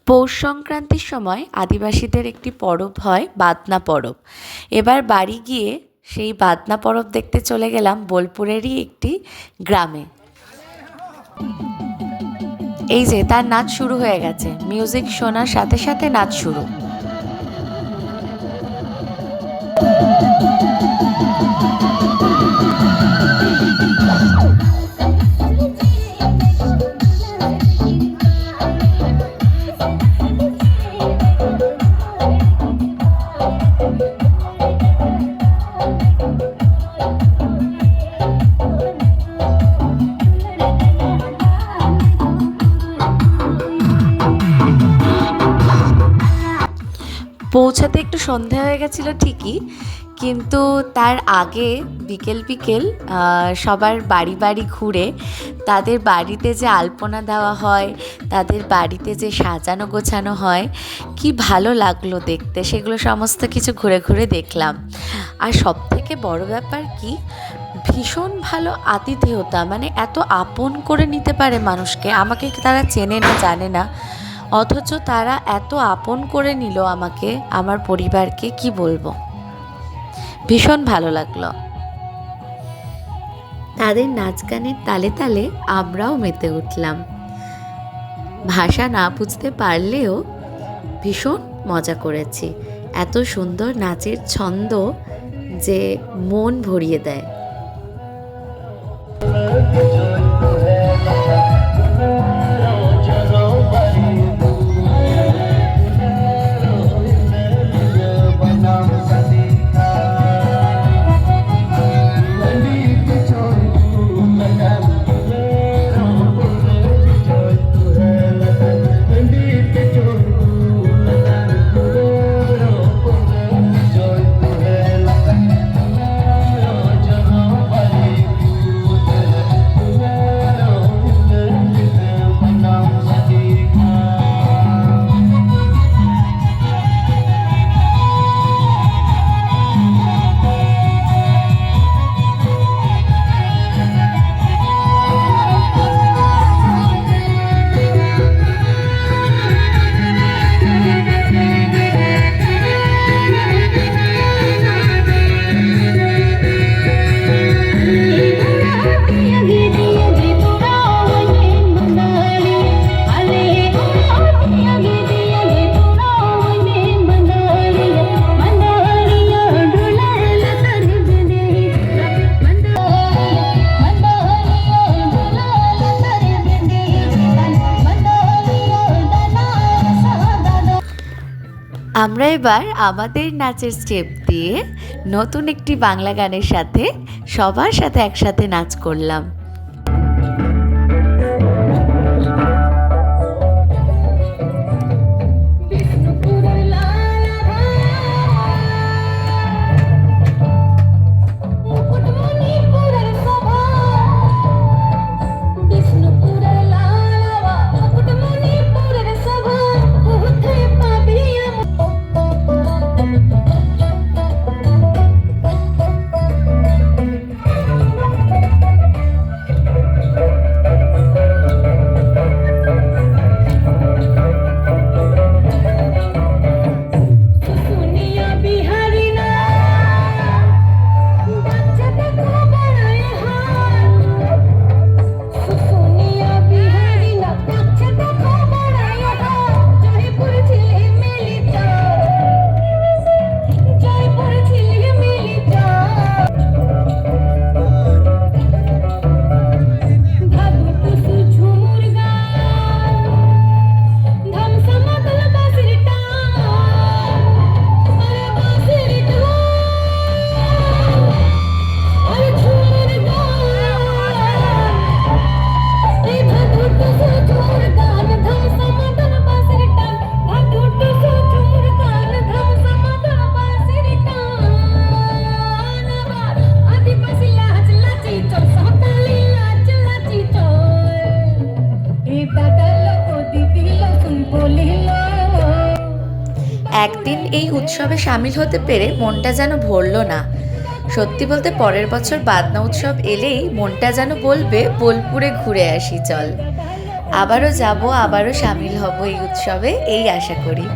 পৌষ সংক্রান্তির সময় আদিবাসীদের একটি পরব হয় বাদনা পরব। এবার বাড়ি গিয়ে সেই বাদনা পরব দেখতে চলে গেলাম বোলপুরেরই একটি গ্রামে। এই যে তার নাচ শুরু হয়ে গেছে, মিউজিক শোনার সাথে সাথে নাচ শুরু। পৌঁছাতে একটু সন্ধে হয়ে গেছিল ঠিকই, কিন্তু তার আগে বিকেল বিকেল সবার বাড়ি বাড়ি ঘুরে তাদের বাড়িতে যে আলপনা দেওয়া হয়, তাদের বাড়িতে যে সাজানো গোছানো হয়, কি ভালো লাগলো দেখতে। সেগুলো সমস্ত কিছু ঘুরে ঘুরে দেখলাম। আর সবথেকে বড় ব্যাপার কি, ভীষণ ভালো আতিথেয়তা, মানে এত আপন করে নিতে পারে মানুষকে। আমাকে তারা চেনে না, জানে না, অথচ তারা এত আপন করে নিল আমাকে, আমার পরিবারকে, কি বলবো, ভীষণ ভালো লাগলো। তাদের নাচ গানের তালে তালে আমরাও মেতে উঠলাম। ভাষা না বুঝতে পারলেও ভীষণ মজা করেছি। এত সুন্দর নাচের ছন্দ যে মন ভরিয়ে দেয়। আমরা এবার আমাদের নাচের স্টেপ দিয়ে নতুন একটি বাংলা গানের সাথে সবার সাথে একসাথে নাচ করলাম। একদিন এই উৎসবে সামিল হতে পেরে মনটা যেন ভরল না। সত্যি বলতে পরের বছর বাদনা উৎসব এলেই মনটা যেন বলবে বোলপুরে ঘুরে আসি চল। আবারও যাব, আবারও সামিল হব এই উৎসবে, এই আশা করি।